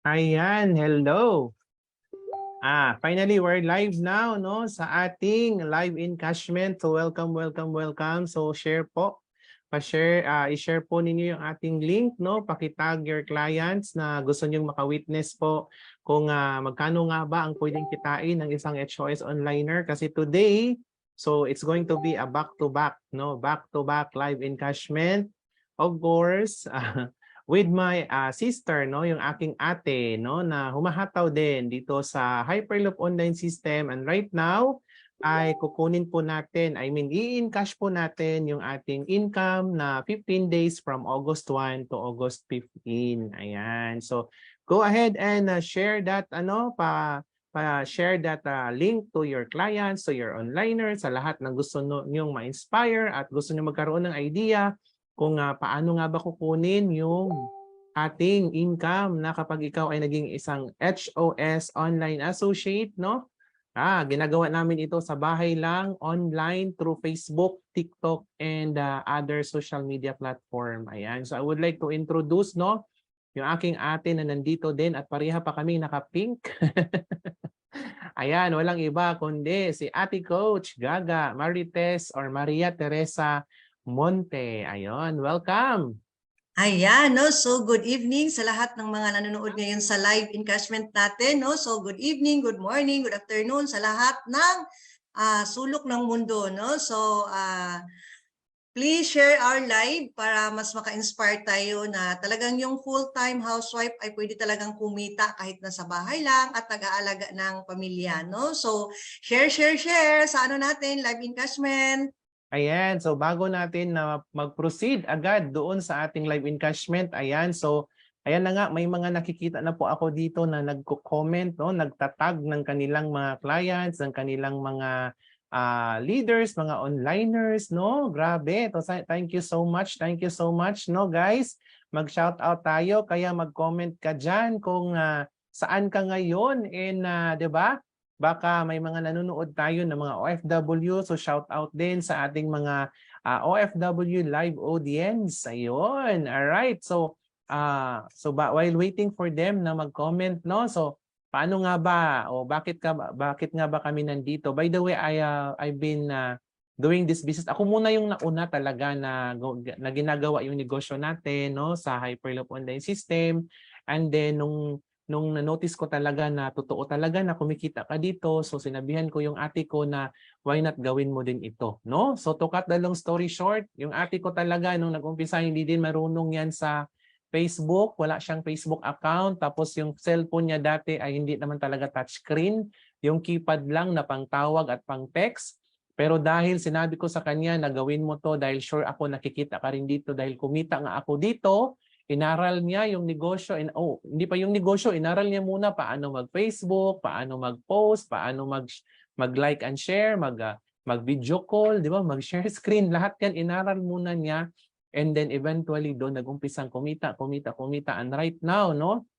Ayan, hello. Finally, we're live now, no, sa ating live encashment. So welcome. So share po. Pa-share, i-share po ninyo yung ating link, no? Pakitag your clients na gusto niyo maka-witness po kung magkano nga ba ang pwedeng kitain ng isang HOS onliner kasi today, so it's going to be a back-to-back, no? Back-to-back live encashment. Of course, with my sister, no, yung aking ate, no, na humahataw din dito sa Hyperloop online system, and right now ay kukunin po natin, i-encash po natin yung ating income na 15 days from August 1 to August 15. Ayan. So go ahead and share that share that link to your clients, to your onliners, sa lahat ng gusto nyong ma-inspire at gusto nyo magkaroon ng idea kung paano nga ba kukunin yung ating income na kapag ikaw ay naging isang HOS online associate, no? Ginagawa namin ito sa bahay lang, online, through Facebook, TikTok, and other social media platform. Ayan. So I would like to introduce, no, yung aking ate na nandito din at pareha pa kami naka-pink. Ayan, walang iba kundi si Ate Coach Gaga Marites or Maria Teresa Monte. Ayun, welcome. Ayan, no? So good evening sa lahat ng mga nanonood ngayon sa live encashment natin. No? So good evening, good morning, good afternoon sa lahat ng sulok ng mundo. No? So please share our live para mas maka-inspire tayo na talagang yung full-time housewife ay pwede talagang kumita kahit nasa bahay lang at nag-aalaga ng pamilya. No? So share sa natin, live encashment. Ayan, so bago natin na mag-proceed agad doon sa ating live encashment, ayan, so ayan na nga, may mga nakikita na po ako dito na nagko-comment, no, nagtatag ng kanilang mga clients, ng kanilang mga leaders, mga onliners, no? Grabe. So, thank you so much, no, guys? Mag-shout out tayo, kaya mag-comment ka diyan kung saan ka ngayon and 'di ba? Baka may mga nanonood tayo ng mga OFW, so shout out din sa ating mga OFW live audience. Ayun. All right. So while waiting for them na mag-comment, no? So paano nga ba o bakit nga ba kami nandito? By the way, I've been doing this business. Ako muna yung nauna talaga na ginagawa yung negosyo natin, no, sa Hyperloop online system. And then nung na-notice ko talaga na totoo talaga na kumikita ka dito, so sinabihan ko yung ate ko na why not gawin mo din ito, no? So to cut the long story short, yung ate ko talaga nung nag-umpisa hindi din marunong yan sa Facebook, wala siyang Facebook account, tapos yung cellphone niya dati ay hindi naman talaga touchscreen, yung keypad lang na pangtawag at pang-text. Pero dahil sinabi ko sa kanya na gawin mo to dahil sure ako nakikita ka rin dito dahil kumita nga ako dito, inaral niya yung negosyo, hindi pa yung negosyo, inaral niya muna paano mag-Facebook, paano mag-post, paano mag-like and share, mag-video call, di ba? Mag-share screen, lahat yan inaral muna niya. And then eventually doon nag-umpisang kumita. And right now, no,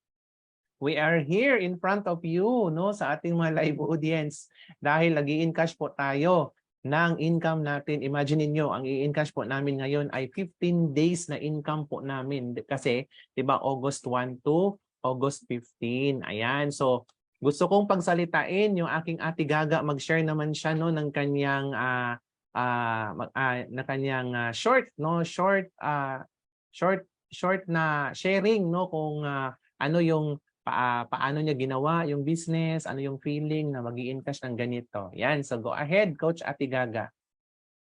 we are here in front of you, no, sa ating mga live audience dahil nag-i-encash po tayo ng income natin. Imagine niyo ang i-encash po namin ngayon ay 15 days na income po namin kasi 'di ba August 1 to August 15. Ayan. So gusto kong pagsalitain yung aking Ate Gaga, mag-share naman siya, no, ng kanyang short, no, short na sharing, no, kung ano yung paano niya ginawa yung business, ano yung feeling na mag-i-encash ng ganito. Yan, so go ahead, Coach Ate Gaga.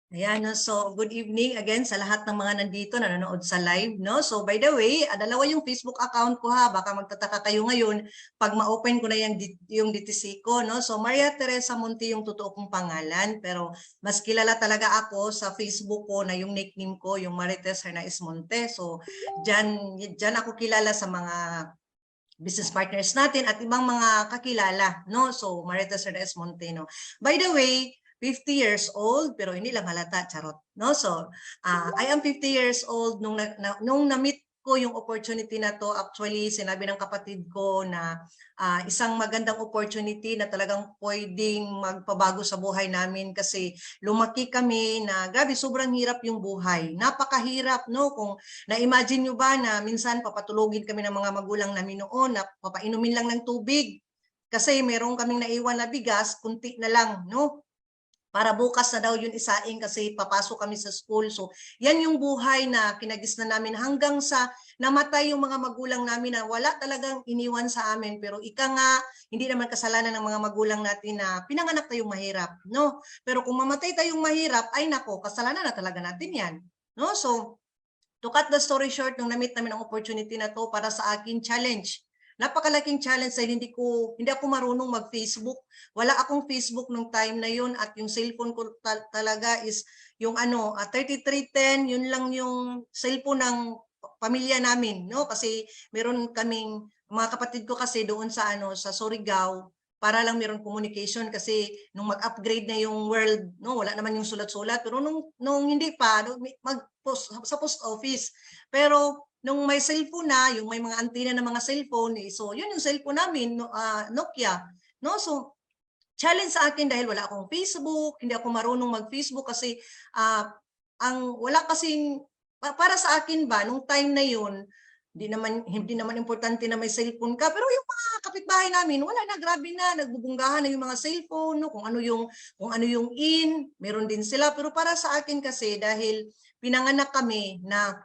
Ayan, no? So good evening again sa lahat ng mga nandito na nanonood sa live. No? So by the way, dalawa yung Facebook account ko ha. Baka magtataka kayo ngayon pag ma-open ko na yung DTC ko. No? So Maria Teresa Monte yung totoo kong pangalan. Pero mas kilala talaga ako sa Facebook ko na yung nickname ko, yung Marites Hernais Monte. So dyan ako kilala sa mga business partners natin at ibang mga kakilala, no? So, Marites Hernais Monte, no? By the way, 50 years old, pero hindi lang halata, charot, no? So, I am 50 years old nung na-meet ko yung opportunity na to. Actually, sinabi ng kapatid ko na isang magandang opportunity na talagang pwedeng magpabago sa buhay namin kasi lumaki kami na grabe, sobrang hirap yung buhay. Napakahirap, no? Kung na-imagine nyo ba na minsan papatulogin kami ng mga magulang namin noon na papainumin lang ng tubig kasi meron kaming naiwan na bigas, kunti na lang, no? Para bukas na daw yun isaing kasi papasok kami sa school. So, yan yung buhay na kinagisnan namin hanggang sa namatay yung mga magulang namin na wala talagang iniwan sa amin. Pero ika nga, hindi naman kasalanan ng mga magulang natin na pinanganak tayong mahirap, no? Pero kung mamatay tayong mahirap, ay nako, kasalanan na talaga natin yan, no? So, to cut the story short, nung na-meet namin ang opportunity na to para sa akin, challenge. Napakalaking challenge dahil hindi ako marunong mag-Facebook. Wala akong Facebook nung time na yun at yung cellphone ko talaga is yung 3310, yun lang yung cellphone ng pamilya namin, no? Kasi meron kaming mga kapatid ko kasi doon sa sa Surigao para lang meron communication kasi nung mag-upgrade na yung world, no, wala naman yung sulat-sulat pero nung hindi pa mag-post sa post office. Pero nung may cellphone na, yung may mga antena ng mga cellphone, so yun yung cellphone namin, Nokia, no? So challenge sa akin dahil wala akong Facebook, hindi ako marunong mag-Facebook kasi wala kasing para sa akin ba nung time na yun, hindi naman importante na may cellphone ka, pero yung mga kapitbahay namin wala na, grabe na, nagbubunggahan na yung mga cellphone, no? Kung ano yung in, meron din sila. Pero para sa akin kasi dahil pinanganak kami na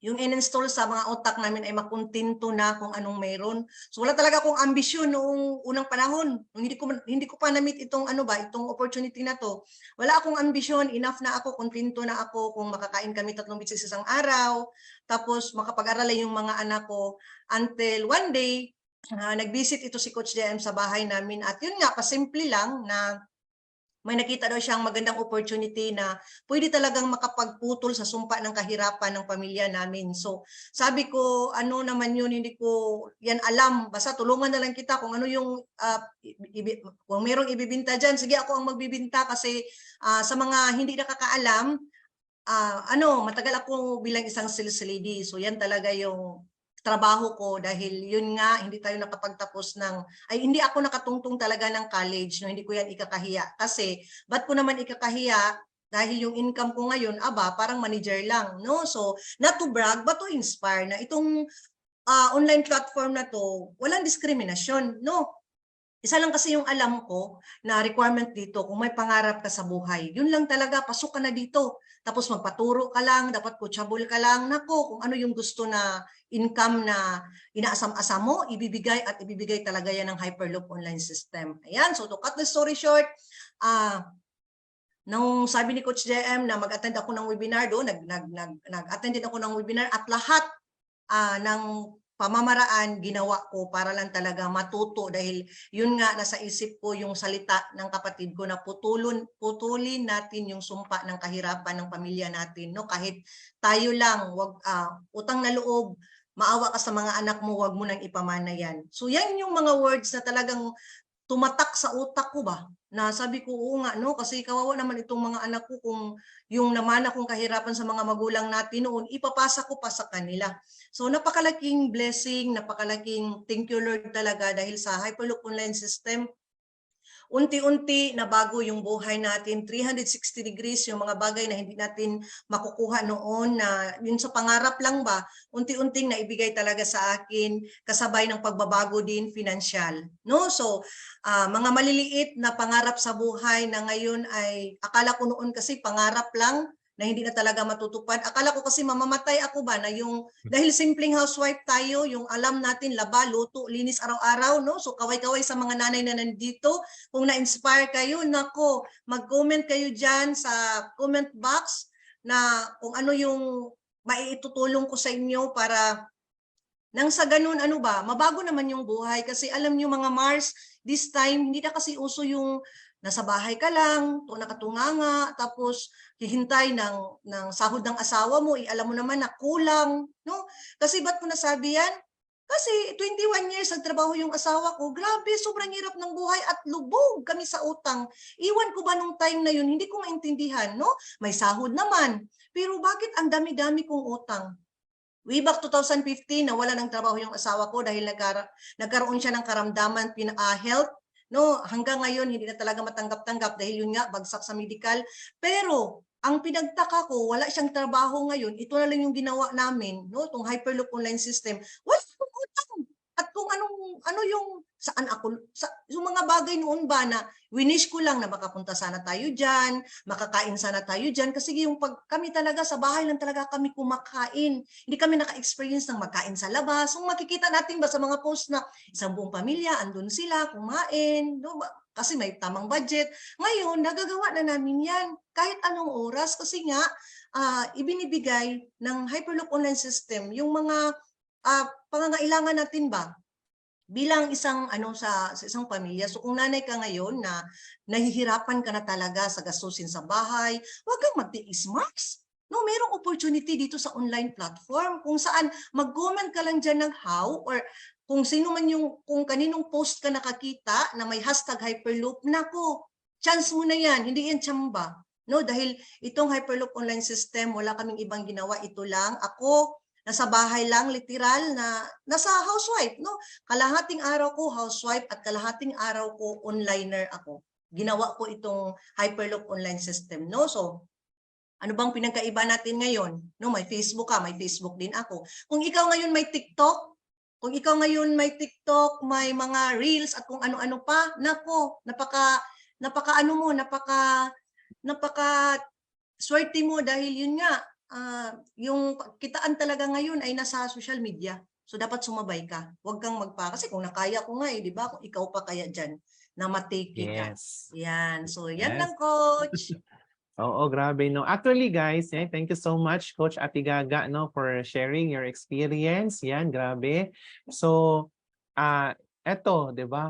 yung in-install sa mga utak namin ay makontento na kung anong mayroon. So wala talaga akong ambisyon noong unang panahon. Nung hindi ko pa na-meet itong itong opportunity na to. Wala akong ambisyon, enough na ako, kontento na ako kung makakain kami 3 beses isang araw, tapos makapag-aral yung mga anak ko until one day nag-visit ito si Coach JM sa bahay namin at yun nga, pasimple lang na may nakita daw siyang magandang opportunity na pwede talagang makapagputol sa sumpa ng kahirapan ng pamilya namin. So sabi ko, ano naman yun, hindi ko yan alam. Basta tulungan na lang kita kung ano yung, kung merong ibibinta dyan, sige ako ang magbibinta kasi sa mga hindi nakakaalam, matagal ako bilang isang sales lady. So yan talaga yung trabaho ko dahil yun nga hindi tayo nakapagtapos hindi ako nakatungtong talaga ng college, no, hindi ko yan ikakahiya kasi ba't ko naman ikakahiya dahil yung income ko ngayon parang manager lang, no? So not to brag but to inspire na itong online platform na to walang diskriminasyon, no? Isa lang kasi yung alam ko na requirement dito, kung may pangarap ka sa buhay, yun lang talaga, pasok ka na dito. Tapos magpaturo ka lang, dapat coachable ka lang. Nako, kung ano yung gusto na income na inaasam-asam mo, ibibigay at ibibigay talaga yan ng Hyperloop online system. Ayan, so to cut the story short, nung sabi ni Coach JM na mag-attend ako ng webinar doon, nag-attend din ako ng webinar at lahat ng pamamaraan ginawa ko para lang talaga matuto dahil yun nga nasa isip ko yung salita ng kapatid ko na putulin natin yung sumpa ng kahirapan ng pamilya natin, no? Kahit tayo lang, wag utang na loob, maawa ka sa mga anak mo, wag mo nang ipamana yan. So yan yung mga words na talagang tumatak sa utak ko ba, na sabi ko, oo nga, no? Kasi kawawa naman itong mga anak ko kung yung naman akong kahirapan sa mga magulang natin noon, ipapasa ko pa sa kanila. So napakalaking blessing, napakalaking thank you Lord talaga dahil sa Hyperloop online system, unti-unti na bago yung buhay natin, 360 degrees yung mga bagay na hindi natin makukuha noon na yun sa pangarap lang ba, unti-unting naibigay talaga sa akin kasabay ng pagbabago din financial, no? So mga maliliit na pangarap sa buhay na ngayon ay akala ko noon kasi pangarap lang na hindi na talaga matutupad. Akala ko kasi mamamatay ako ba na yung dahil simpleng housewife tayo, yung alam natin laba, luto, linis araw-araw, no? So kaway-kaway sa mga nanay na nandito, kung na-inspire kayo, nako, mag-comment kayo diyan sa comment box na kung ano yung maiitutulong ko sa inyo para nang sa ganun, mabago naman yung buhay. Kasi alam nyo mga Mars, this time, hindi na kasi uso yung nasa bahay ka lang, nakatunganga, tapos hihintay ng sahod ng asawa mo, alam mo naman na kulang, no? Kasi ba't ko nasabi yan? Kasi 21 years nagtrabaho yung asawa ko, grabe, sobrang hirap ng buhay at lubog kami sa utang. Iwan ko ba nung time na yun, hindi ko maintindihan, no? May sahod naman, pero bakit ang dami-dami kong utang? Way back 2015, nawala ng trabaho yung asawa ko dahil nagkaroon siya ng karamdaman, health. No, hanggang ngayon hindi na talaga matanggap-tanggap dahil yun nga bagsak sa medical. Pero ang pinagtaka ko, wala siyang trabaho ngayon. Ito na lang yung ginawa namin, no, tong Hyperloop online system. Wala akong utang. At kung ano yung saan ako yung mga bagay noon ba na winish ko lang na makapunta sana tayo diyan, makakain sana tayo diyan kasi yung pag kami talaga sa bahay lang talaga kami kumakain. Hindi kami naka-experience ng magkain sa labas. Kung makikita natin ba sa mga post na isang buong pamilya andun sila kumain, no? Kasi may tamang budget. Ngayon, nagagawa na namin yan kahit anong oras kasi nga ibinibigay ng Hyperloop online system yung mga pangangailangan natin ba bilang isang sa isang pamilya. So kung nanay ka ngayon na nahihirapan ka na talaga sa gastusin sa bahay, huwag kang magtiis, Mars. No, merong opportunity dito sa online platform kung saan mag-comment ka lang diyan ng how or kung sino man kung kaninong post ka nakakita na may hashtag Hyperloop, nako, chance mo na yan, hindi yan tsamba. No, dahil itong Hyperloop online system, wala kaming ibang ginawa, ito lang. Ako, nasa bahay lang, literal, na nasa housewife, no? Kalahating araw ko housewife at kalahating araw ko onliner ako. Ginawa ko itong Hyperloop online system, no? So, ano bang pinagkaiba natin ngayon? No, may Facebook ka, may Facebook din ako. Kung ikaw ngayon may TikTok, may mga reels at kung ano-ano pa, nako, napaka swerte mo dahil yun nga, yung kitaan talaga ngayon ay nasa social media. So dapat sumabay ka. Huwag kang kasi kung nakaya ko nga di ba? Kung ikaw pa kaya dyan na matake ka. Yes. Yan. So yan Yes. lang, Coach. Oo, grabe, no? Actually, guys, thank you so much, Coach Ate Gaga, no, for sharing your experience. Yan, grabe. So, eto, di ba?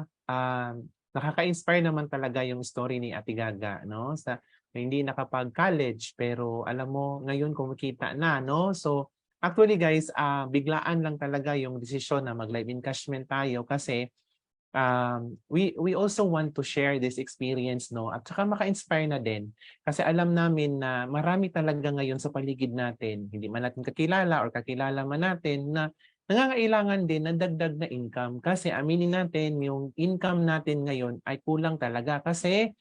Nakaka-inspire naman talaga yung story ni Ate Gaga, no? Hindi nakapag-college, pero alam mo, ngayon kumikita na, no? So, actually, guys, biglaan lang talaga yung desisyon na mag-live encashment tayo kasi we also want to share this experience, no? At saka maka-inspire na din kasi alam namin na marami talaga ngayon sa paligid natin, hindi man natin kakilala or kakilala man natin na nangangailangan din ng dagdag na income kasi aminin natin yung income natin ngayon ay kulang talaga kasi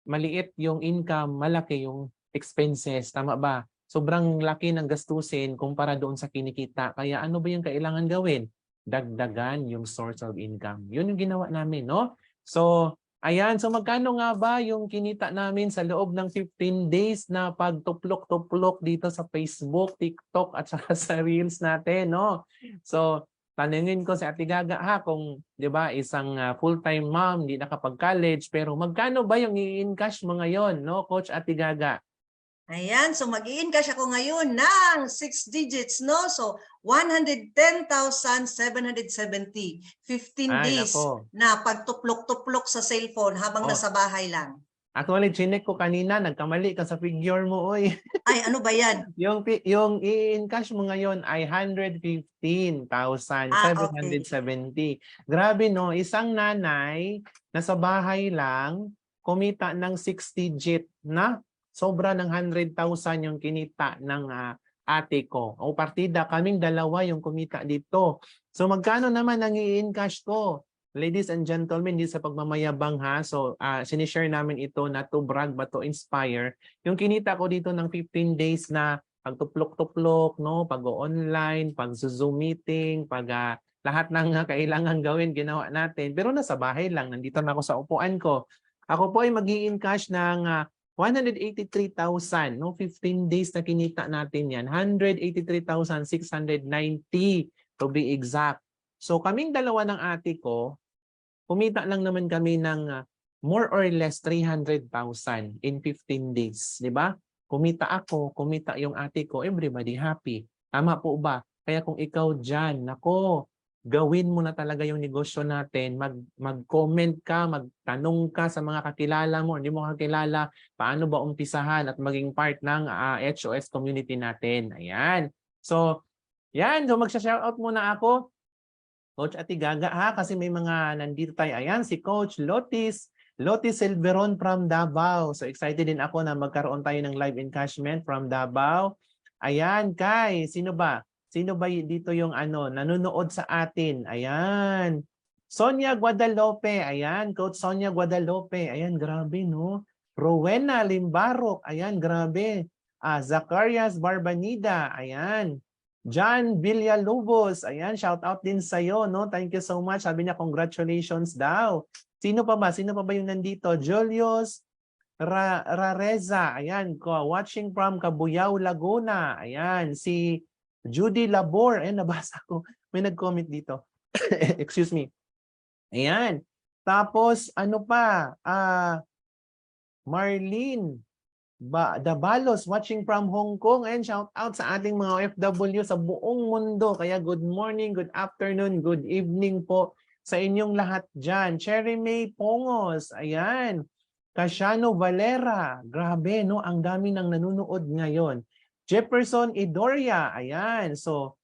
maliit yung income, malaki yung expenses, tama ba? Sobrang laki ng gastusin kumpara doon sa kinikita. Kaya ano ba yung kailangan gawin? Dagdagan yung source of income. Yun yung ginawa namin, no? So, ayan. So, magkano nga ba yung kinita namin sa loob ng 15 days na pagtuplok-tuplok dito sa Facebook, TikTok, at saka sa Reels natin, no? So, tanungin ko si Ate Gaga kung 'di ba isang full-time mom, hindi nakapag-college, pero magkano ba yung i-encash mo ngayon, no, Coach Ate Gaga? Ayan, so mag-i-encash ako ngayon ng 6 digits, no? So 110,770, 15 days na pagtuplok-tuplok sa cellphone habang nasa bahay lang. Actually, chinek ko kanina, nagkamali ka sa figure mo, oy. Ay, ano ba yan? yung i-encash mo ngayon ay 115,770. Okay. Grabe, no? Isang nanay na sa bahay lang, kumita ng 6 digit na sobra ng 100,000 yung kinita ng ate ko. O partida, kaming dalawa yung kumita dito. So magkano naman ang i-encash ko? Ladies and gentlemen, hindi sa pagmamayabang So sinishare namin ito not to brag but to inspire. Yung kinita ko dito ng 15 days na pagtuplok-tuplok, no? Pag-online, pag-Zoom meeting, lahat ng kailangan gawin, ginawa natin. Pero nasa bahay lang, nandito na ako sa upuan ko. Ako po ay mag-i-encash ng 183,000, no? 15 days na kinita natin yan. 183,690 to be exact. So kaming dalawa ng ate ko, kumita lang naman kami ng more or less 300,000 in 15 days. Di ba? Kumita ako, kumita yung ate ko, everybody happy. Tama po ba? Kaya kung ikaw dyan, nako, gawin mo na talaga yung negosyo natin. Mag-comment ka, magtanong ka sa mga kakilala mo, hindi mo kakilala, paano ba umpisahan at maging part ng HOS community natin. Ayan. So, yan. So, magsha-shoutout muna ako. Coach Ate Gaga kasi may mga nandito tayo. Ayan, si Coach Lotis Silveron from Davao. So, excited din ako na magkaroon tayo ng live encashment from Davao. Ayan, sino ba? Sino ba dito yung nanonood sa atin? Ayan. Sonia Guadalupe. Ayan, Coach Sonia Guadalupe. Ayan, grabe, no? Rowena Limbarok. Ayan, grabe. Zacarias Barbanida. Ayan. John Villalobos. Ayan, shout out din sa'yo, no? Thank you so much. Sabi niya, congratulations daw. Sino pa ba? Sino pa ba yung nandito? Julius Rareza. Ayan, watching from Cabuyao, Laguna. Ayan, si Judy Labor. Ayan, nabasa ko. May nag-comment dito. Excuse me. Ayan. Tapos, ano pa? Marlene Dabalos, watching from Hong Kong. Ayan, shout out sa ating mga OFW sa buong mundo. Kaya good morning, good afternoon, good evening po sa inyong lahat dyan. Cherry May Pongos. Ayan. Casiano Valera. Grabe, no? Ang dami nang nanonood ngayon. Jefferson Idoria. Ayan. So,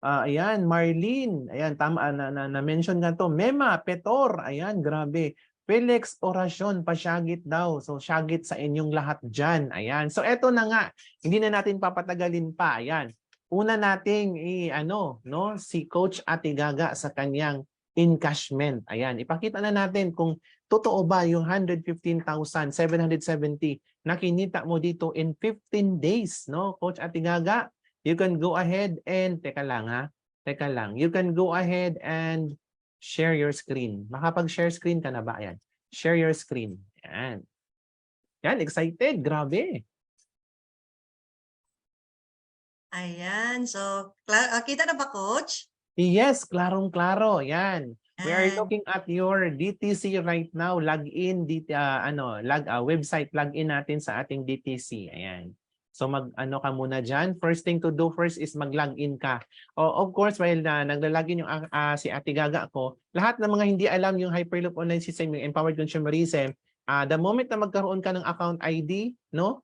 ayan, Marlene, ayan, tama na-mention nga to. Mema Petor, ayan, grabe. Felix Oracion, pasyagit daw. So, syagit sa inyong lahat dyan. Ayan. So, eto na nga. Hindi na natin papatagalin pa. Ayan. Una nating si Coach Atigaga sa kanyang encashment. Ayan. Ipakita na natin kung totoo ba yung 115,770 na kinita mo dito in 15 days, no? Coach Atigaga, you can go ahead and, teka lang. You can go ahead and share your screen. Makapag-share screen ka na ba? Ayan. Share your screen. Ayan. Yan, excited. Grabe. Ayan. So, kita na ba, Coach? Yes, klarong-klaro. Yan. We are Ayan. looking at your DTC right now. Login website login natin sa ating DTC. Ayan. So ka muna diyan. First thing to do first is mag-login ka. Of course, while nagla-login yung si Ate Gaga ko, lahat ng mga hindi alam yung Hyperloop Online System, yung Empowered Consumerism, the moment na magkaroon ka ng account ID, no?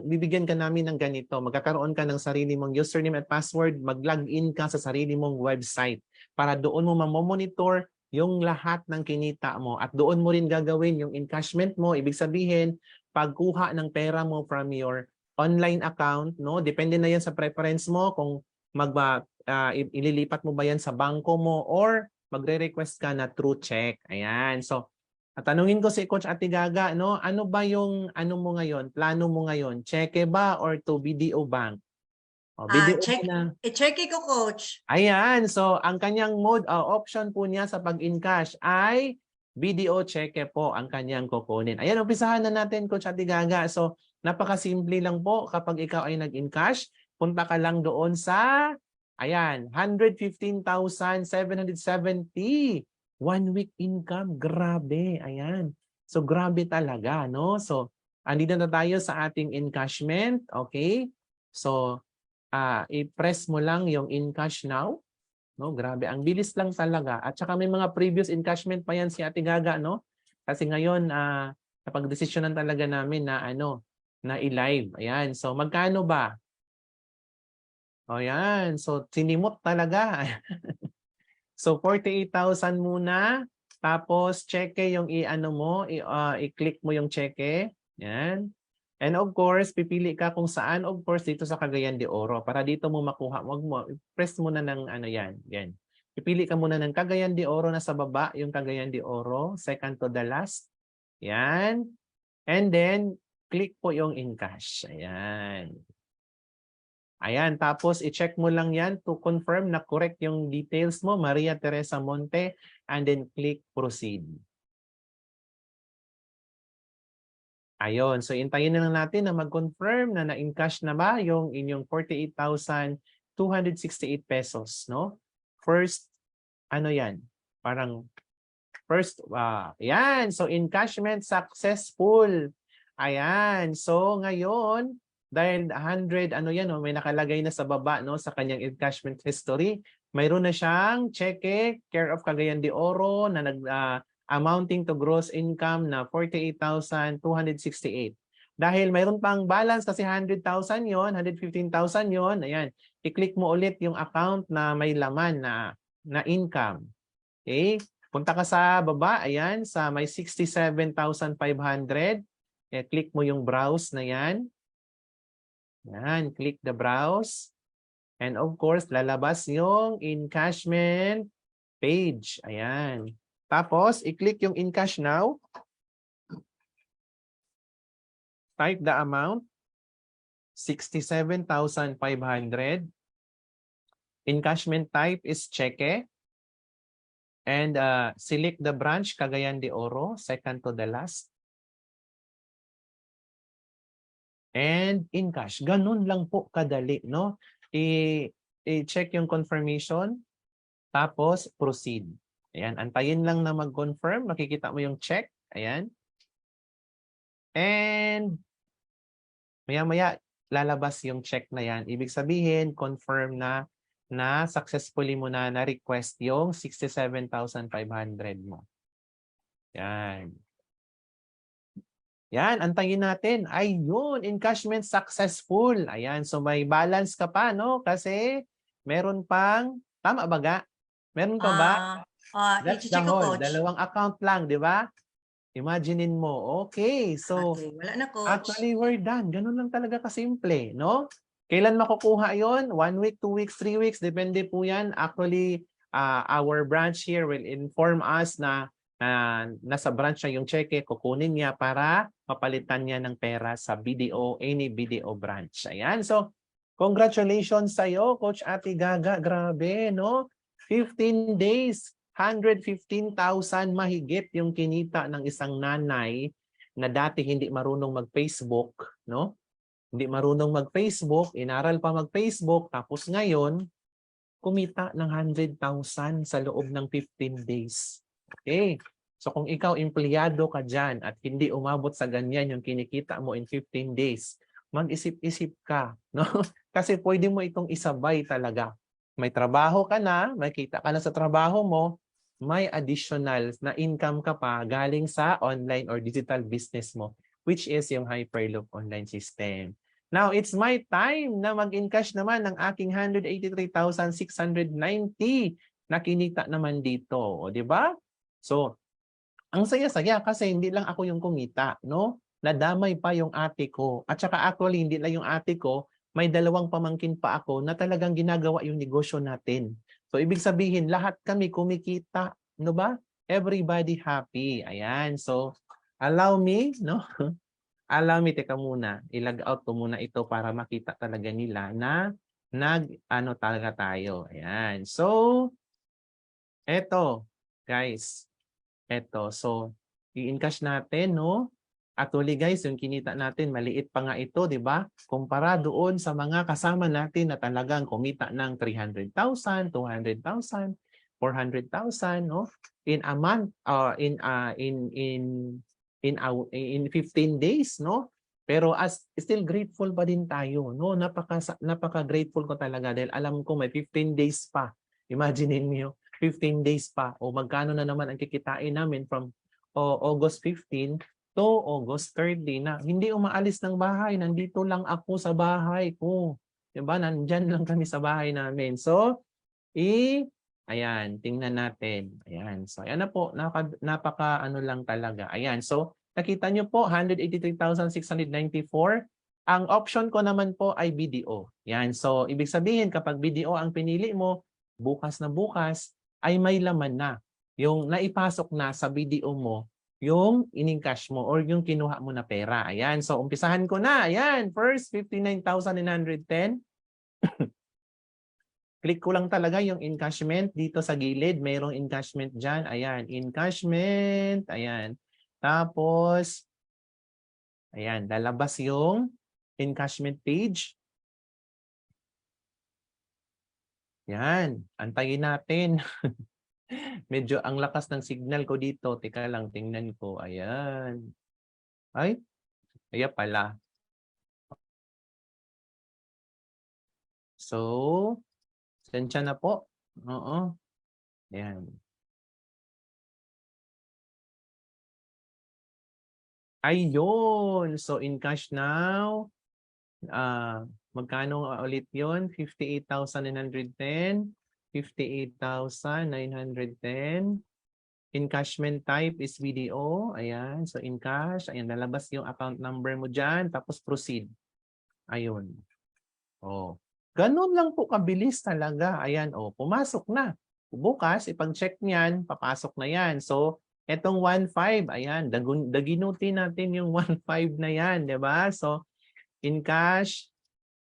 Bibigyan ka namin ng ganito. Magkakaroon ka ng sarili mong username at password, mag-login ka sa sarili mong website para doon mo mamomonitor yung lahat ng kinita mo at doon mo rin gagawin yung encashment mo. Ibig sabihin, pagkuha ng pera mo from your online account, no? Depende na yan sa preference mo kung ililipat mo ba yan sa bangko mo or magre-request ka na through check. Ayan. So, tanungin ko si Coach Atigaga, no? Ano ba yung mo ngayon? Plano mo ngayon? Cheque ba or to BDO Bank? BDO Check. na. I-check ko, Coach. Ayan. So, ang kanyang mode, option po niya sa pag-encash ay BDO cheque po ang kanyang kukunin. Ayan, umpisahan na natin, Coach Atigaga. So, napakasimple lang po kapag ikaw ay nag-encash, punta ka lang doon sa, ayan, 115,770. 1 week income. Grabe. Ayan. So, grabe talaga, no? So, andito na tayo sa ating encashment. Okay? So, i-press mo lang yung encash now. No, grabe. Ang bilis lang talaga. At saka may mga previous encashment pa yan si Ate Gaga, no? Kasi ngayon, napag-desisyonan talaga namin na na i-live. Ayan. So, magkano ba? O yan. So, sinimot talaga. So, 48,000 muna. Tapos, cheque yung i-click mo yung cheque. Yan. And of course, pipili ka kung saan. Of course, dito sa Cagayan de Oro. Para dito mo makuha. Wag mo, press mo na ng yan. Yan. Pipili ka muna ng Cagayan de Oro na sa baba. Yung Cagayan de Oro. Second to the last. Yan. And then, click po yung encash. Ayan. Ayan. Tapos, i-check mo lang yan to confirm na correct yung details mo. Maria Teresa Monte. And then, click proceed. Ayun. So, intayin na lang natin na mag-confirm na na-encash na ba yung inyong 48,268 pesos, no? First, yan? Parang first, ayan. So, encashment successful. Ayan. So, ngayon, dahil 100, may nakalagay na sa baba, no, sa kanyang encashment history, mayroon na siyang cheque, care of Cagayan de Oro, na amounting to gross income na 48,268. Dahil mayroon pang balance kasi 100,000 yon, 115,000 yon, ayan, i-click mo ulit yung account na may laman na income. Okay? Punta ka sa baba, ayan, sa may 67,500. Click mo yung browse na yan. Yan, click the browse. And of course, lalabas yung encashment page. Ayan. Tapos, i-click yung Encash Now. Type the amount, 67,500. Encashment type is cheque. And select the branch, Cagayan de Oro, second to the last. And Encash. Ganun lang po kadali, no? I-check yung confirmation, tapos proceed. Ayan, antayin lang na mag-confirm. Makikita mo yung check. Ayan. And maya-maya lalabas yung check na yan. Ibig sabihin, confirm na successfully mo na request yung 67,500 mo. Yan. Yan, antayin natin. Ayun, encashment successful. Ayan, so may balance ka pa, no? Kasi meron pang, tama ba ga? Meron pa ba? That's the i-check ko, whole. coach. Dalawang account lang, di ba? Imaginein mo. Okay, so Okay, wala na, coach. actually we're done. Ganun lang talaga kasimple, no? Kailan makukuha yon? 1 week, 2 weeks, 3 weeks, depende po yan. Actually, our branch here will inform us na nasa branch na yung cheque, kukunin niya para mapalitan niya ng pera sa BDO, any BDO branch. Ayan, so congratulations sa iyo, Coach Ate Gaga. Grabe, no? 15 days, 115,000 mahigit yung kinita ng isang nanay na dati hindi marunong mag-Facebook, no? Hindi marunong mag-Facebook, inaral pa mag-Facebook, tapos ngayon, kumita ng 100,000 sa loob ng 15 days. Okay. So kung ikaw empleyado ka dyan at hindi umabot sa ganyan yung kinikita mo in 15 days, mag-isip-isip ka, no? Kasi pwede mo itong isabay talaga. May trabaho ka na, may kita ka na sa trabaho mo, may additional na income ka pa galing sa online or digital business mo, which is yung Hyperloop online system. Now, it's my time na mag-encash naman ng aking 183,690 na kinita naman dito. O, di ba? So, ang saya-saya kasi hindi lang ako yung kumita, no? Nadamay pa yung ate ko. At saka actually, hindi lang yung ate ko, may dalawang pamangkin pa ako na talagang ginagawa yung negosyo natin. So, ibig sabihin, lahat kami kumikita, no ba? Everybody happy. Ayan. So, allow me, no? Allow me, teka muna. I-log out ko muna ito para makita talaga nila na ano talaga tayo. Ayan. So, eto, guys. Eto. So, i-encash natin, no? Actually guys, yung kinita natin, maliit pa nga ito, di ba? Kumpara doon sa mga kasama natin na talagang kumita ng 300,000, 200,000, 400,000, no? In a month, in 15 days, no? Pero still grateful pa din tayo, no? Napaka grateful ko talaga dahil alam ko may 15 days pa. Imagine niyo, 15 days pa o magkano na naman ang kikitain namin from August 15 to August 30 na hindi umaalis ng bahay, nandito lang ako sa bahay ko. 'Di ba? Nandiyan lang kami sa bahay namin. So, ayan, tingnan natin. Ayan. So, ayan na po, napaka ano lang talaga. Ayan. So, nakita nyo po 183,694. Ang option ko naman po ay BDO. Yan. So, ibig sabihin kapag BDO ang pinili mo, bukas na bukas ay may laman na. Yung naipasok na sa BDO mo, yung in-encash mo or yung kinuha mo na pera. Ayan. So, umpisahan ko na. Ayan. First, 59,910. Click ko lang talaga yung encashment dito sa gilid. Mayroong encashment dyan. Ayan. Encashment. Ayan. Tapos, ayan. Lalabas yung encashment page. Yan. Antayin natin. Medyo ang lakas ng signal ko dito. Teka lang, tingnan ko. Ayan. Ay, ayan pala. So, sensya na po. Oo. Ayan. Ayun. So, in cash now, magkano ulit yun? 58,910. 58,910. Encashment type is BDO. Ayan. So, in cash. Ayan, lalabas yung account number mo dyan. Tapos, proceed. Ayun. Oh. Ganun lang po kabilis talaga. Ayan, oh, pumasok na. Bukas, ipag-check niyan, papasok na yan. So, etong 1.5, ayan, daginutin natin yung 1.5 na yan, di ba? So, in cash,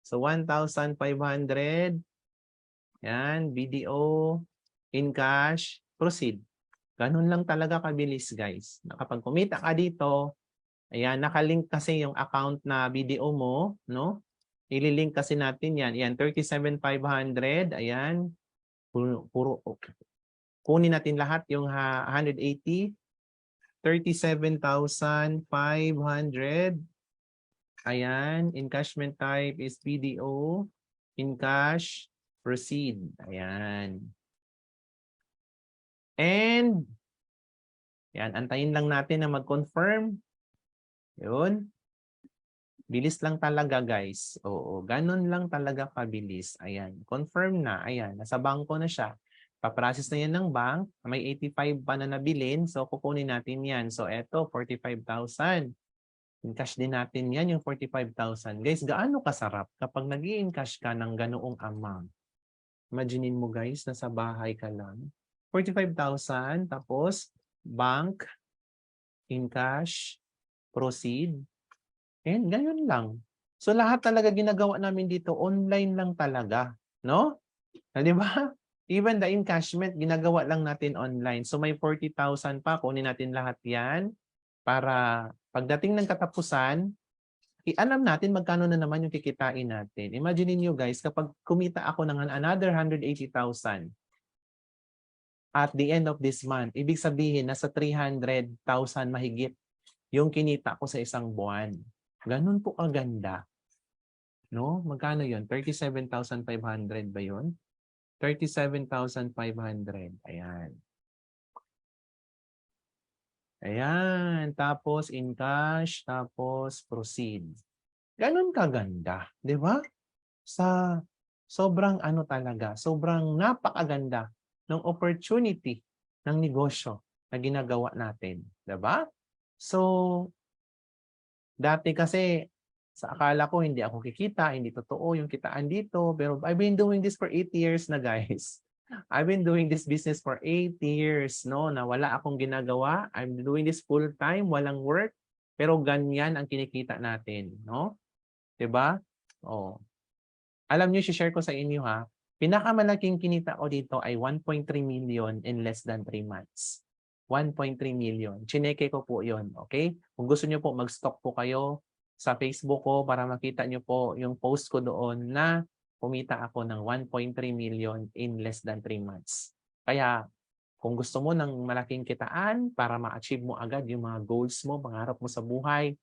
so 1,500. Yan, BDO, in cash, proceed. Ganun lang talaga kabilis, guys. Kapag kumita ka dito, ayan, nakalink kasi yung account na BDO mo, no? Ililink kasi natin yan. Ayan, 37,500. Ayan. Okay. Kunin natin lahat yung 180. 37,500. Ayan. Encashment type is BDO. In cash, proceed. Ayan. And, yan, antayin lang natin na mag-confirm. Yun. Bilis lang talaga, guys. Oo, ganun lang talaga kabilis. Ayan, confirm na. Ayan, nasa bangko na siya. Pa-process na yan ng bank. May 85 pa na nabilin. So, kukunin natin yan. So, eto, 45,000. In-cash din natin yan, yung 45,000. Guys, gaano kasarap kapag nag-i-encash ka ng ganoong amount? Imaginein mo, guys, nasa bahay ka lang. 45,000, tapos bank, in-cash, proceed. And ganyan lang. So lahat talaga ginagawa namin dito, online lang talaga. No? Di ba? Even the encashment, ginagawa lang natin online. So may 40,000 pa, kunin natin lahat yan para pagdating ng katapusan, alam natin magkano na naman yung kikitain natin. Imagine niyo guys, kapag kumita ako ng another 180,000 at the end of this month, ibig sabihin nasa 300,000 mahigit yung kinita ko sa isang buwan. Ganun po kaganda. No? Magkano yun? 37,500 ba yun? 37,500. Ayan. Ayan. Tapos in cash, tapos proceed. Ganun kaganda. Di ba? Sa sobrang ano talaga, sobrang napakaganda ng opportunity ng negosyo na ginagawa natin. Di ba? So, dati kasi sa akala ko hindi ako kikita, hindi totoo yung kitaan dito. Pero I've been doing this for 8 years na guys. I've been doing this business for 8 years, no, na wala akong ginagawa. I'm doing this full time, walang work. Pero ganyan ang kinikita natin, no? 'Di ba? Oh. Alam niyo, share ko sa inyo ha. Pinakamalaking kinita ko dito ay 1.3 million in less than 3 months. 1.3 million. Chineke ko po 'yon, okay? Kung gusto niyo po mag-stock po kayo sa Facebook ko para makita niyo po yung post ko doon na kumita ako ng 1.3 million in less than 3 months. Kaya kung gusto mo ng malaking kitaan para ma-achieve mo agad yung mga goals mo, pangarap mo sa buhay,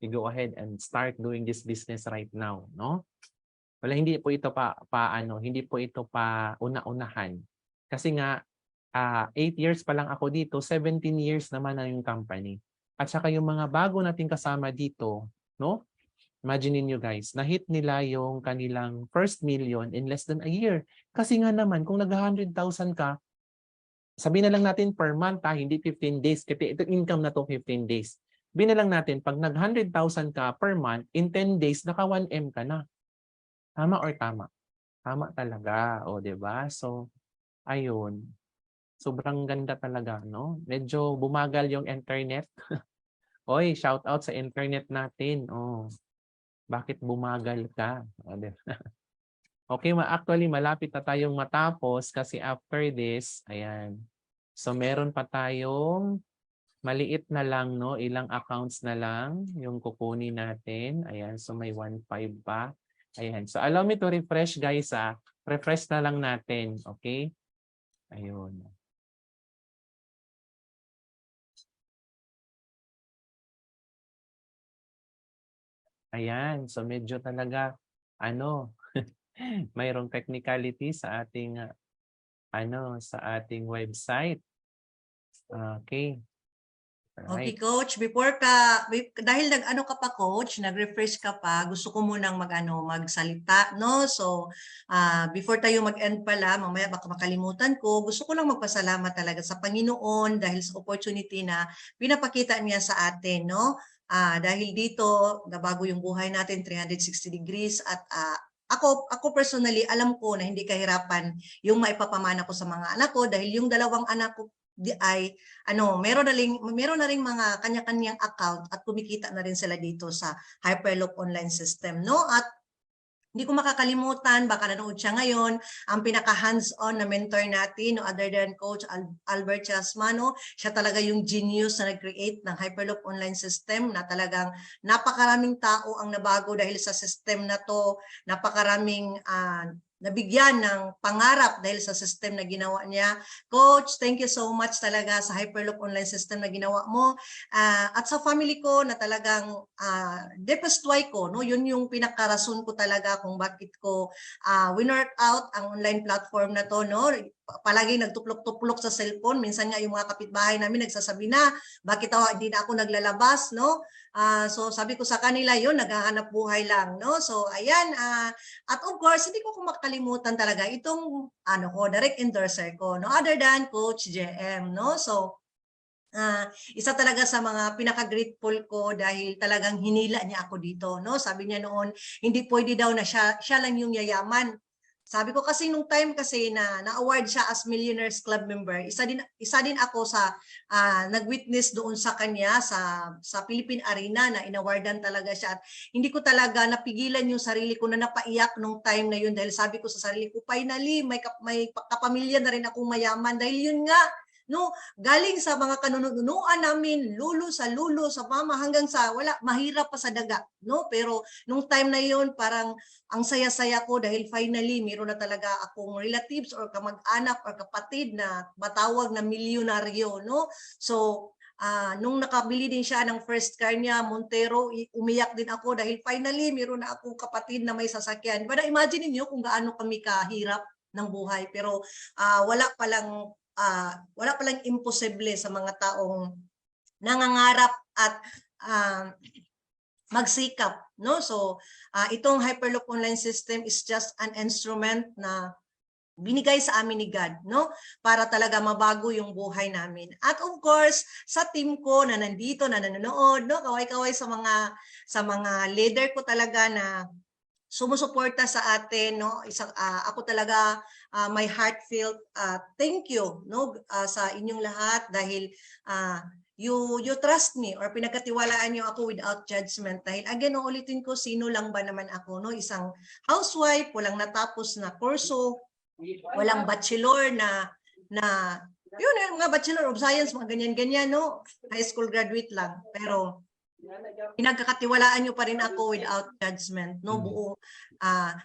you go ahead and start doing this business right now, no? Wala, hindi po ito hindi po ito pa una-unahan. Kasi nga 8 years pa lang ako dito, 17 years naman na yung company. At saka yung mga bago nating kasama dito, no? Imagine niyo guys, na-hit nila yung kanilang first million in less than a year. Kasi nga naman, kung nag-100,000 ka, sabihin na lang natin per month, hindi 15 days. Kasi ito income na to 15 days. Sabihin na lang natin, pag nag-100,000 ka per month, in 10 days, naka 1M ka na. Tama or tama? Tama talaga. O, 'di ba? So, ayun. Sobrang ganda talaga, no? Medyo bumagal yung internet. Oy, shout out sa internet natin. Oh, bakit bumagal ka? O, 'di ba? Okay, actually malapit na tayong matapos kasi after this, ayan. So, meron pa tayong maliit na lang, no? Ilang accounts na lang yung kukunin natin. Ayan, so may 1.5 pa. Ayan. So, allow me to refresh, guys, refresh na lang natin. Okay? Ayun. Ayan. So, medyo talaga, mayroong technicality sa ating, sa ating website. Okay. Okay, Alright. coach, dahil nag-ano ka pa coach, nag-refresh ka pa, gusto ko munang magsalita, no? So, before tayo mag-end pala, mamaya baka makalimutan ko, gusto ko lang magpasalamat talaga sa Panginoon dahil sa opportunity na pinapakita niya sa atin, no? Dahil dito, nabago yung buhay natin 360 degrees at ako personally, alam ko na hindi kahirapan yung maipapamana ko sa mga anak ko dahil yung dalawang anak ko ay meron na ring mga kanya-kanyang account at kumikita na rin sila dito sa Hyperloop online system, no? At hindi ko makakalimutan, baka nanood siya ngayon, ang pinaka hands-on na mentor natin, no, other than Coach Albert Chasmano, siya talaga yung genius na nag-create ng Hyperloop online system na talagang napakaraming tao ang nabago dahil sa system na to, napakaraming nabigyan ng pangarap dahil sa system na ginawa niya. Coach, thank you so much talaga sa Hyperloop online system na ginawa mo. At sa family ko na talagang deepest why ko, no? Yun yung pinakarason ko talaga kung bakit ko winwork out ang online platform na to, no? Palagi nagtuplok-tuplok sa cellphone. Minsan nga yung mga kapitbahay namin nagsasabi na, bakit hindi na ako naglalabas, no? So sabi ko sa kanila yun, naghahanap buhay lang, no? So ayan, at of course, hindi ko makalimutan talaga itong direct endorser ko, no? Other than Coach JM, no? So isa talaga sa mga pinaka-grateful ko dahil talagang hinila niya ako dito, no? Sabi niya noon, hindi pwede daw na siya lang yung yayaman. Sabi ko kasi nung time kasi na-award siya as Millionaires Club member, isa din ako sa nag-witness doon sa kanya sa Philippine Arena na inawardan talaga siya. At hindi ko talaga napigilan yung sarili ko na napaiyak nung time na yun dahil sabi ko sa sarili ko, finally may kapamilya na rin akong mayaman dahil yun nga, no, galing sa mga kanununuan namin, lulo sa mama hanggang sa wala, mahirap pa sa daga, no? Pero nung time na yon parang ang saya-saya ko dahil finally meron na talaga akong relatives or kamag-anak or kapatid na matawag na milyonaryo, no? So nung nakabili din siya ng first car niya, Montero, umiyak din ako dahil finally meron na akong kapatid na may sasakyan. Pero imagine niyo kung gaano kami kahirap ng buhay, pero wala palang imposible sa mga taong nangangarap at magsikap, no? So itong Hyperloop online system is just an instrument na binigay sa amin ni God, no? Para talaga mabago yung buhay namin. At of course, sa team ko na nandito, na nanonood, no? Kaway-kaway sa mga leader ko talaga na sumusuporta sa atin, no? Ako talaga my heartfelt thank you, no, sa inyong lahat dahil you trust me or pinagkatiwalaan niyo ako without judgment. Dahil again, uulitin ko, sino lang ba naman ako, no? Isang housewife, walang natapos na kurso, walang bachelor na yun, mga Bachelor of Science, mga ganyan-ganyan, no? High school graduate lang. Pero pinagkakatiwalaan nyo pa rin ako without judgment, no? Buo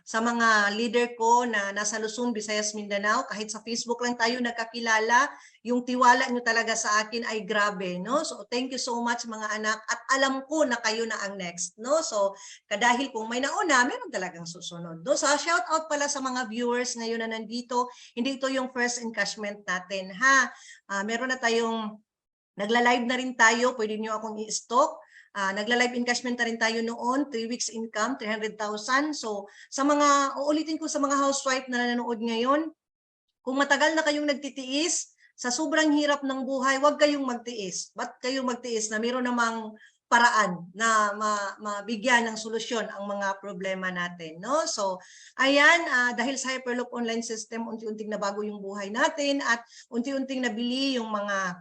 sa mga leader ko na nasa Luzon, Visayas, Mindanao, kahit sa Facebook lang tayo nagkakilala, yung tiwala nyo talaga sa akin ay grabe, no? So thank you so much mga anak, at alam ko na kayo na ang next, no? So dahil kung may nauna, meron talagang susunod, no? So shout out pala sa mga viewers ngayon na nandito. Hindi ito yung first encashment natin, ha? Meron na tayong nagla-live na rin tayo, pwede nyo akong i-stock. Nagla-live encashment na rin tayo noon, 3 weeks income, 300,000. So sa uulitin ko sa mga housewife na nanonood ngayon, kung matagal na kayong nagtitiis, sa sobrang hirap ng buhay, huwag kayong magtiis. Ba't kayo magtiis na mayroon namang paraan na mabigyan ng solusyon ang mga problema natin, no? So ayan, dahil sa Hyperloop online system, unti-unting nabago yung buhay natin at unti-unting nabili yung mga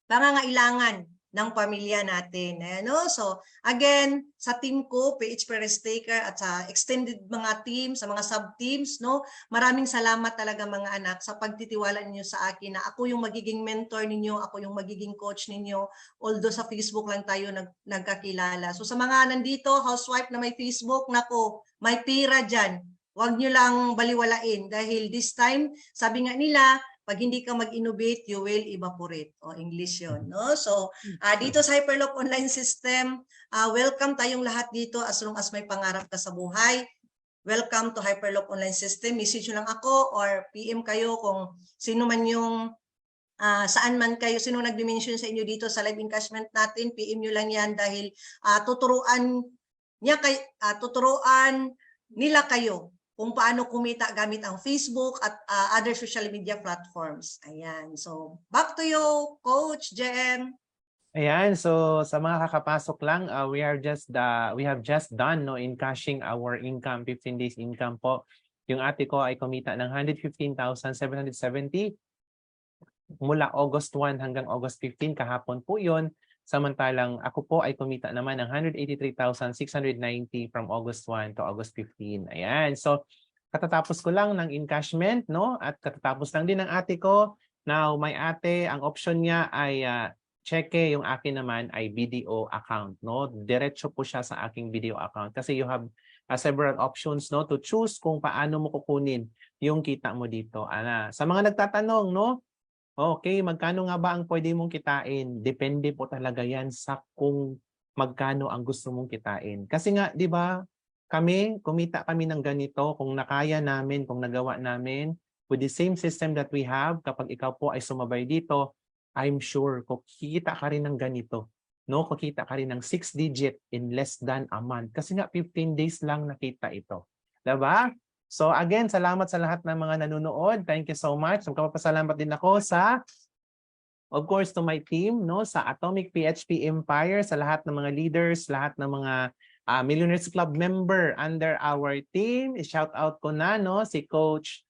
pangangailangan ng pamilya natin. No? So again, sa team ko, PH Perez Taker, at sa extended mga team, sa mga sub-teams, no? Maraming salamat talaga mga anak sa pagtitiwala ninyo sa akin na ako yung magiging mentor ninyo, ako yung magiging coach ninyo, although sa Facebook lang tayo nagkakilala. So sa mga nandito, housewife na may Facebook, nako, may pira dyan. Huwag nyo lang baliwalain dahil this time, sabi nga nila, pag hindi ka mag-innovate, you will evaporate. O English yun, no? So dito sa Hyperloop online system, welcome tayong lahat dito as long as may pangarap ka sa buhay. Welcome to Hyperloop online system. Message nyo lang ako or PM kayo kung sino man yung saan man kayo, sino nag-dimension sa inyo dito sa live encashment natin, PM nyo lang yan dahil tuturuan nila kayo kung paano kumita gamit ang Facebook at other social media platforms. Ayan. So, back to you, Coach Jem. Ayan, so sa mga kakapasok lang, we have just done no in cashing our income, 15 days income po. Yung ate ko ay kumita ng 115,770 mula August 1 hanggang August 15 kahapon po 'yon. Samantalang ako po ay kumita naman ng 183,690 from August 1 to August 15. Ayan. So katatapos ko lang ng encashment no at katatapos lang din ng ate ko. Now, my ate, ang option niya ay cheque, yung akin naman ay BDO account, no? Diretso po siya sa aking BDO account kasi you have several options, no, to choose kung paano mo kukunin yung kita mo dito. Sa mga nagtatanong, no, okay, magkano nga ba ang pwede mong kitain? Depende po talaga yan sa kung magkano ang gusto mong kitain. Kasi nga, di ba, kumita kami ng ganito, kung nakaya namin, kung nagawa namin, with the same system that we have, kapag ikaw po ay sumabay dito, I'm sure kukita ka rin ng ganito. No, kukita ka rin ng 6 digit in less than a month. Kasi nga 15 days lang nakita ito. Diba? So again, salamat sa lahat ng mga nanonood. Thank you so much. Magpapasalamat din ako of course, to my team, no, sa Atomic PHP Empire, sa lahat ng mga leaders, lahat ng mga Millionaires Club member under our team. I-shout out ko na, no, si Coach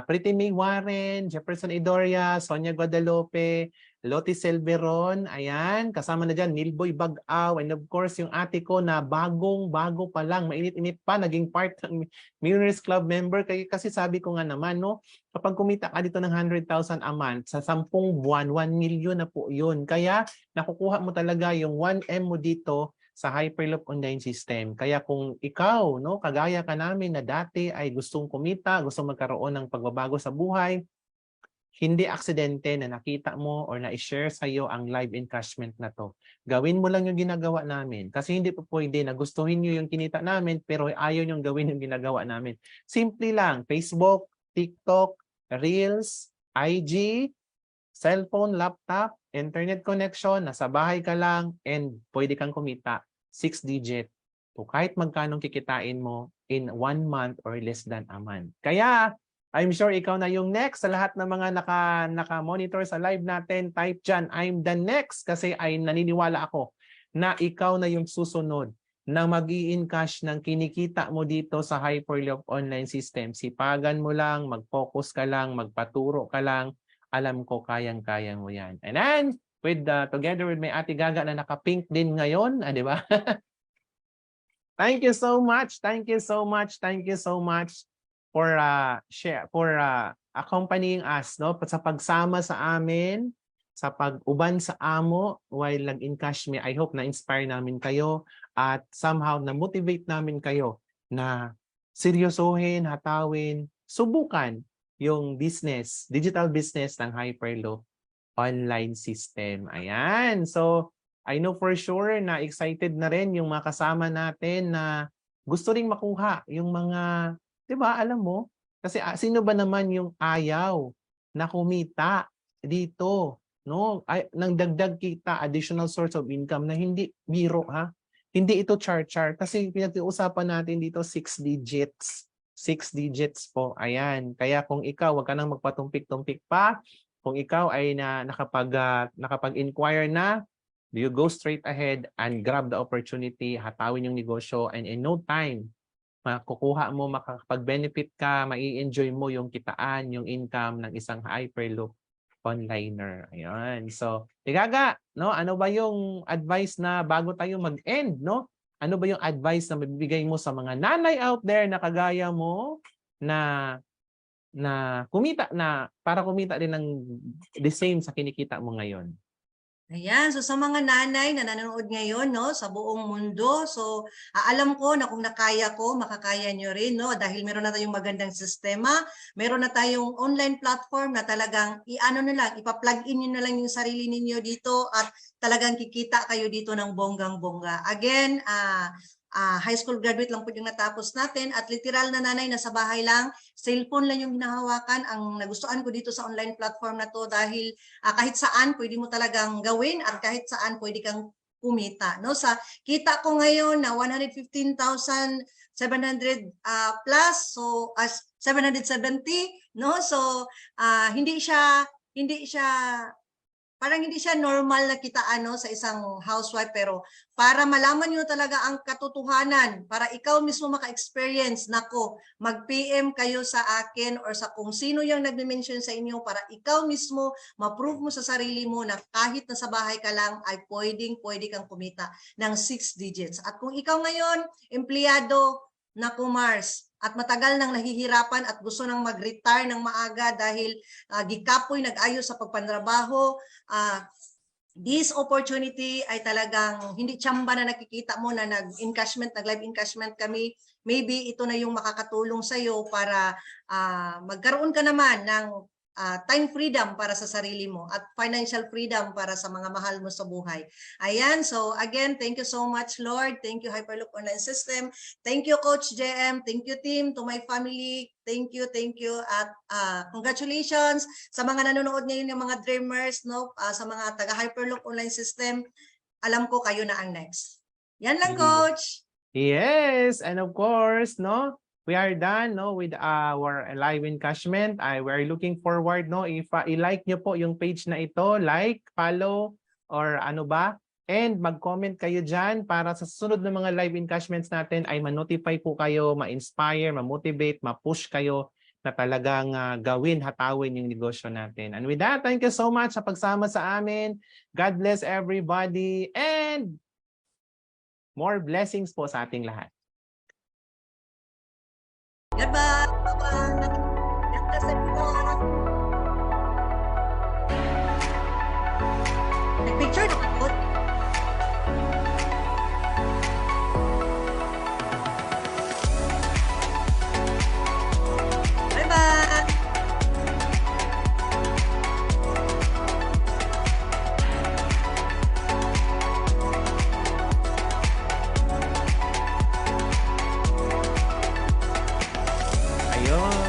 Pretty May Warren, Jefferson Idoria, Sonia Guadalupe, Loti Selveron, ayan, kasama na dyan, Nilboy Bagaw, and of course, yung ate ko na bago pa lang, mainit-init pa, naging part ng Millionaires Club member. Kasi sabi ko nga naman, no, kapag kumita ka dito ng 100,000 a month, sa 10 buwan, 1 million na po yun. Kaya nakukuha mo talaga yung 1M mo dito sa Hyperloop Online System. Kaya kung ikaw, no, kagaya ka namin na dati ay gustong kumita, gustong magkaroon ng pagbabago sa buhay, hindi aksidente na nakita mo or na-share sa iyo ang live encashment na to. Gawin mo lang yung ginagawa namin. Kasi hindi po pwede na gustuhin nyo yung kinita namin pero ayaw nyo gawin yung ginagawa namin. Simple lang, Facebook, TikTok, Reels, IG, cellphone, laptop, internet connection, nasa bahay ka lang, and pwede kang kumita 6 digit. So kahit magkano kikitain mo in 1 month or less than a month. Kaya, I'm sure ikaw na yung next sa lahat ng mga naka-monitor sa live natin. Type dyan, I'm the next kasi ay naniniwala ako na ikaw na yung susunod na mag-i-encash ng kinikita mo dito sa Hyperloop Online System. Sipagan mo lang, mag-focus ka lang, magpaturo ka lang. Alam ko kayang-kaya mo yan. And then, together with my Ate Gaga na naka-pink din ngayon, di ba? Thank you so much. Thank you so much. Thank you so much for accompanying us, no, sa pagsama sa amin, sa pag-uban sa amo while nag-encash me. I hope na-inspire namin kayo at somehow na-motivate namin kayo na seryosohin, hatawin, subukan yung business, digital business ng Hyperloop Online System. Ayan. So, I know for sure na excited na rin yung mga kasama natin na gusto ring makuha yung mga, 'di ba, alam mo? Kasi sino ba naman yung ayaw na kumita dito, no? Ay, nang dagdag kita, additional source of income na hindi biro, ha? Hindi ito char-char kasi pinag-uusapan natin dito 6 digits. 6 digits po. Ayan. Kaya kung ikaw, wag ka nang magpatumpik-tumpik pa. Kung ikaw ay nakapag-inquire na, you go straight ahead and grab the opportunity, hatawin yung negosyo, and in no time, makukuha mo, makakapag-benefit ka, mai-enjoy mo yung kitaan, yung income ng isang Hyperloop onliner. Ayan. So, Tigaga, no? Ano ba yung advice na bago tayo mag-end, no? Ano ba yung advice na mabibigay mo sa mga nanay out there na kagaya mo na kumita na para kumita din ng the same sa kinikita mo ngayon? Ayan, so sa mga nanay na nanonood ngayon, no, sa buong mundo, so alam ko na kung nakaya ko, makakaya nyo rin, no, dahil meron na tayong magandang sistema, meron na tayong online platform na talagang ipa-plug in nyo na lang yung sarili ninyo dito at talagang kikita kayo dito ng bonggang-bongga. Again, high school graduate lang po yung natapos natin at literal na nanay na sa bahay lang, cellphone lang yung hinahawakan. Ang nagustuhan ko dito sa online platform na to dahil kahit saan pwede mo talagang gawin at kahit saan pwede kang kumita, no? Sa kita ko ngayon na 115,700 plus, so as 770, no? So hindi siya parang hindi siya normal na kitaan sa isang housewife, pero para malaman nyo talaga ang katotohanan, para ikaw mismo maka-experience, nako, mag-PM kayo sa akin or sa kung sino yung nag-mention sa inyo para ikaw mismo ma-prove mo sa sarili mo na kahit nasa bahay ka lang ay pwede kang kumita ng 6 digits. At kung ikaw ngayon, empleyado na Mars, at matagal nang nahihirapan at gusto nang mag-retire ng maaga dahil gikapoy nag-ayos sa pagpantrabaho, this opportunity ay talagang hindi tsamba na nakikita mo na nag-encashment, nag-live encashment kami. Maybe ito na yung makakatulong sa'yo para magkaroon ka naman ng time freedom para sa sarili mo at financial freedom para sa mga mahal mo sa buhay. Ayan, so again, thank you so much, Lord. Thank you, Hyperloop Online System. Thank you, Coach JM. Thank you, team, to my family. Thank you. At congratulations sa mga nanonood ngayon ng mga dreamers, no? Sa mga taga Hyperloop Online System. Alam ko kayo na ang next. Yan lang, Coach. Yes, and of course, no? We are done, no, with our live encashment. We are looking forward, no, if i-like nyo po yung page na ito, like, follow, or ano ba, and mag-comment kayo dyan para sa susunod na mga live encashments natin ay ma-notify po kayo, ma-inspire, ma-motivate, ma-push kayo na talagang gawin, hatawin yung negosyo natin. And with that, thank you so much sa pagsama sa amin. God bless everybody, and more blessings po sa ating lahat. Goodbye. Bye-bye. God bless everyone. Nag-picture na ako. Bye-bye. Ayun.